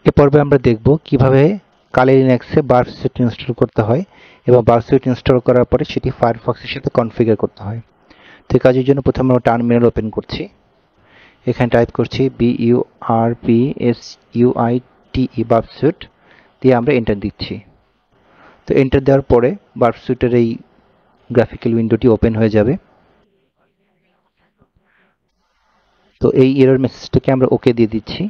এ পর্বে আমরা দেখব কিভাবে কালি লিনাক্সে বার্ব সুইট ইনস্টল করতে হয় এবং বার্ব সুইট ইনস্টল করার পরে সেটি ফায়ারফক্সের সাথে কনফিগার করতে হয়। তো এই কাজের জন্য প্রথমে আমরা টার্মিনাল ওপেন করছি। এখানে টাইপ করছি BURBSUITE বার্ব সুইট দিয়ে আমরা এন্টার দিচ্ছি। তো এন্টার দেওয়ার পরে বার্ব সুইটের এই গ্রাফিক্যাল উইন্ডোটি ওপেন হয়ে যাবে। তো এই এরর মেসেজটাকে আমরা ওকে দিয়ে দিচ্ছি।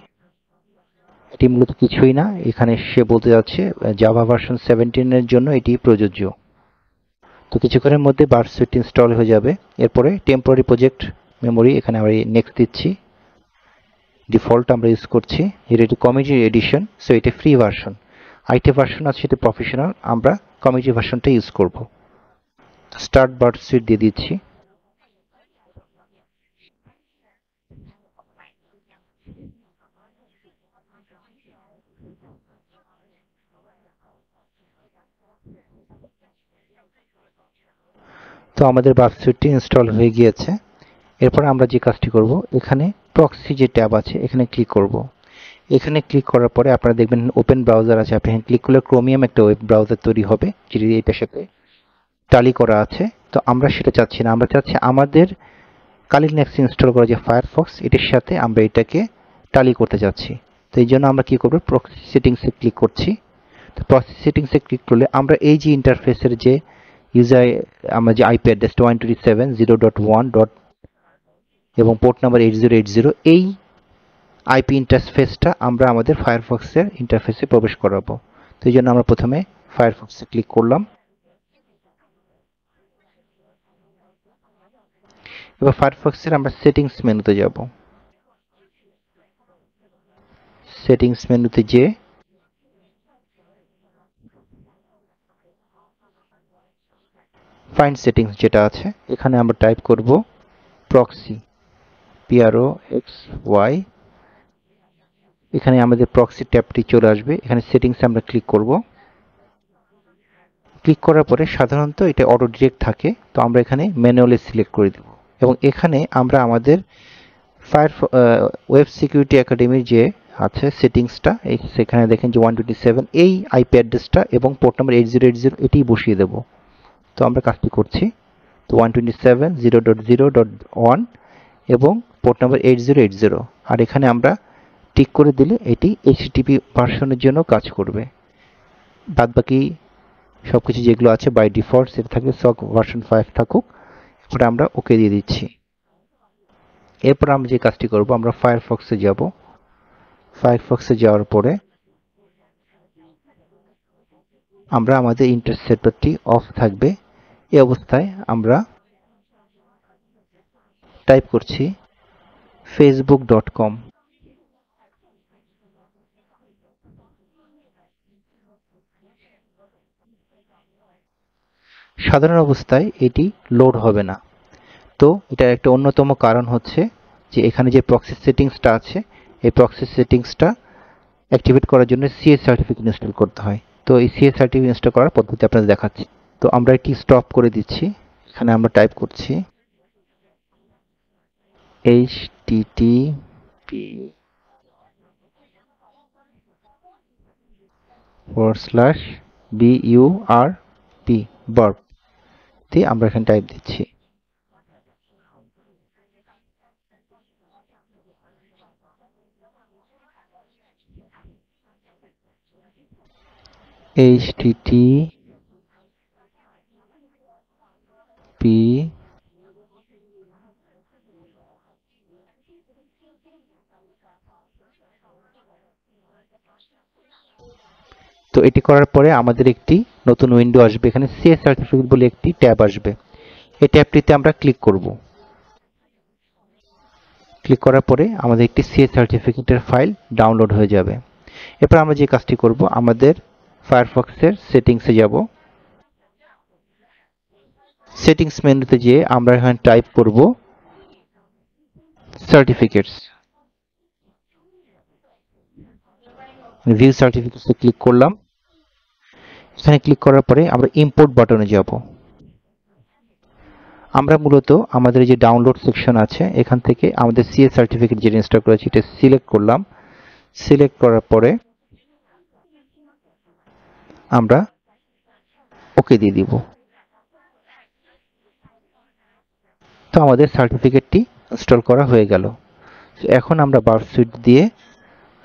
এটি মূলত কিছুই না, এখানে সে বলতে যাচ্ছে জাভা ভার্সন 17 এর জন্য এটি প্রযোজ্য। তো কিছুক্ষণের মধ্যে বার্ব সুইট ইনস্টল হয়ে যাবে। এরপরে টেম্পোরারি প্রজেক্ট মেমোরি এখানে আমরা নেক্সট দিচ্ছি। ডিফল্ট আমরা ইউজ করছি, যেটা এটি কমিউনিটি এডিশন, সো এটা ফ্রি ভার্সন। আইটি ভার্সন আছে সেটা প্রফেশনাল, আমরা কমিউনিটি ভার্সনটা ইউজ করব। স্টার্ট বার্ব সুইট দিয়ে দিচ্ছি। তো আমাদের বার্ব সুইটটি ইনস্টল হয়ে গিয়েছে। এরপর আমরা যে কাজটি করব, এখানে প্রক্সি যে ট্যাব আছে এখানে ক্লিক করব। এখানে ক্লিক করার পরে আপনারা দেখবেন ওপেন ব্রাউজার আছে, আপনি এখানে ক্লিক করলে ক্রোমিয়াম একটা ওয়েব ব্রাউজার তৈরি হবে যেটি এটার সাথে টালি করা আছে। তো আমরা সেটা চাচ্ছি না, আমরা চাচ্ছি আমাদের কালি লিনাক্স ইনস্টল করা যে ফায়ারফক্স এটির সাথে আমরা এটাকে টালি করতে চাচ্ছি। তো এই জন্য আমরা কি করব, প্রক্সি সেটিংসে ক্লিক করছি। তো প্রক্সি সেটিংসে ক্লিক করলে আমরা এই যে ইন্টারফেসের যে ইউজার আমরা যে আইপি অ্যাড্রেস 127.0.1. এবং পোর্ট নাম্বার 8080 এই আইপি ইন্টারফেসটা আমরা আমাদের ফায়ারফক্সের ইন্টারফেসে প্রবেশ করাবো। তো এই জন্য আমরা প্রথমে ফায়ারফক্সে ক্লিক করলাম। এবার ফায়ারফক্সের আমরা সেটিংস মেনুতে যাব। সেটিংস মেনুতে যেয়ে ফাইন্ড সেটিংস যেটা আছে এখানে আমরা টাইপ করব প্রক্সি, PROXY। এখানে আমাদের প্রক্সি ট্যাবটি চলে আসবে, এখানে সেটিংসে আমরা ক্লিক করব। ক্লিক করার পরে সাধারণত এটা অটো ডিরেক্ট থাকে, তো আমরা এখানে ম্যানুয়ালি সিলেক্ট করে দেব। এবং এখানে আমরা আমাদের ওয়েব সিকিউরিটি একাডেমির যে আছে সেটিংসটা, সেখানে দেখেন যে 127 এই আইপি অ্যাড্রেসটা এবং পোর্ট নাম্বার 8080 এটি বসিয়ে দেব। তো আমরা কাজটি করছি। তো 127.0.0.1 এবং পোর্ট নাম্বার 8080, আর এখানে আমরা টিক করে দিলে এটি HTTP ভার্সনের জন্য কাজ করবে। বাদবাকি সবকিছু যেগুলো আছে বাই ডিফল্ট সেটা থাকবে সক ভার্সন 5 থাকুক। এরপরে আমরা ওকে দিয়ে দিচ্ছি। এরপর আমরা যে কাজটি করব, আমরা ফায়ারফক্সে যাব। ফায়ারফক্সে যাওয়ার পরে আমরা আমাদের ইন্টারসেপ্টরটি অফ থাকবে। এই অবস্থায় আমরা টাইপ করছি facebook.com। সাধারণ অবস্থায় এটি লোড হবে না। তো এটার একটা অন্যতম কারণ হচ্ছে যে এখানে যে প্রক্সি সেটিংসটা আছে এই প্রক্সি সেটিংসটা অ্যাক্টিভেট করার জন্য সিএস সার্টিফিকেট ইনস্টল করতে হয়। তো এই সিএস সার্টিফিকেট ইনস্টল করার পদ্ধতি আপনাদের দেখাচ্ছি। তো আমরা এটি স্টপ করে দিচ্ছি। এখানে আমরা টাইপ করছি http://burp burp দিয়ে আমরা এখানে টাইপ দিচ্ছি। http তো এটি করার পরে আমাদের একটি নতুন উইন্ডো আসবে, এখানে সিএস সার্টিফিকেট বলে একটি ট্যাব আসবে। এই ট্যাবটিতে আমরা ক্লিক করব। ক্লিক করার পরে আমাদের একটি সিএস সার্টিফিকেটের ফাইল ডাউনলোড হয়ে যাবে। এরপর আমরা যে কাজটি করব, আমাদের ফায়ারফক্সের সেটিংসে যাব। সেটিংস মেনুতে যেয়ে আমরা এখানে টাইপ করব সার্টিফিকেটস। ভিউ সার্টিফিকেটসে ক্লিক করলাম। এখানে ক্লিক করার পরে আমরা ইম্পোর্ট বাটনে যাব। আমরা মূলত আমাদের যে ডাউনলোড সেকশন আছে এখান থেকে আমাদের সিএস সার্টিফিকেট যেটা ইনস্টল করেছি এটা সিলেক্ট করলাম। সিলেক্ট করার পরে আমরা ওকে দিয়ে দিব। তো আমাদের সার্টিফিকেটটি ইনস্টল করা হয়ে গেল। এখন আমরা বার্ব সুইট দিয়ে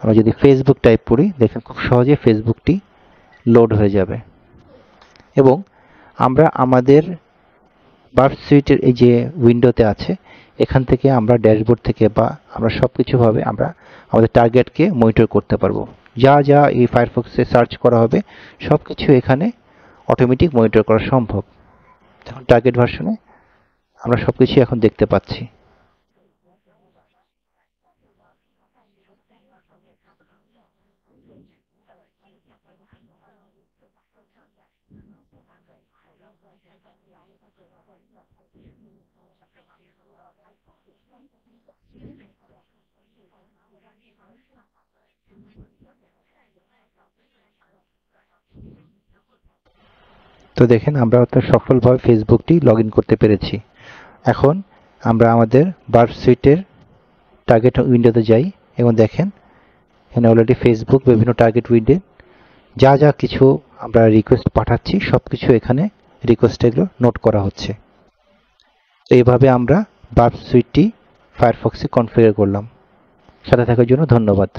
আমরা যদি ফেসবুক টাইপ করি, দেখেন খুব সহজে ফেসবুকটি লোড হয়ে যাবে। এবং আমরা আমাদের বার্ব সুইটের এই যে উইন্ডোতে আছে, এখান থেকে আমরা ড্যাশবোর্ড থেকে বা আমরা সবকিছুভাবে আমরা আমাদের টার্গেটকে মনিটর করতে পারবো। যা যা এই ফায়ারফক্সে সার্চ করা হবে সবকিছু এখানে অটোমেটিক মনিটর করা সম্ভব। এখন টার্গেট ভার্সনে আমরা সবকিছু এখন দেখতে পাচ্ছি। তো দেখেন আমরা সফলভাবে ফেসবুকটি লগ ইন করতে পেরেছি। এখন আমরা আমাদের বার্ব সুইটের টার্গেট উইন্ডোতে যাই এবং দেখেন এখানে অলরেডি ফেসবুক বিভিন্ন টার্গেট উইন্ডো যা যা কিছু আমরা রিকোয়েস্ট পাঠাচ্ছি সবকিছু এখানে রিকোয়েস্ট এগুলো নোট করা হচ্ছে। তো এইভাবে আমরা বার্ব সুইটটি ফায়ারফক্সে কনফিগার করলাম। সাথে থাকার জন্য ধন্যবাদ।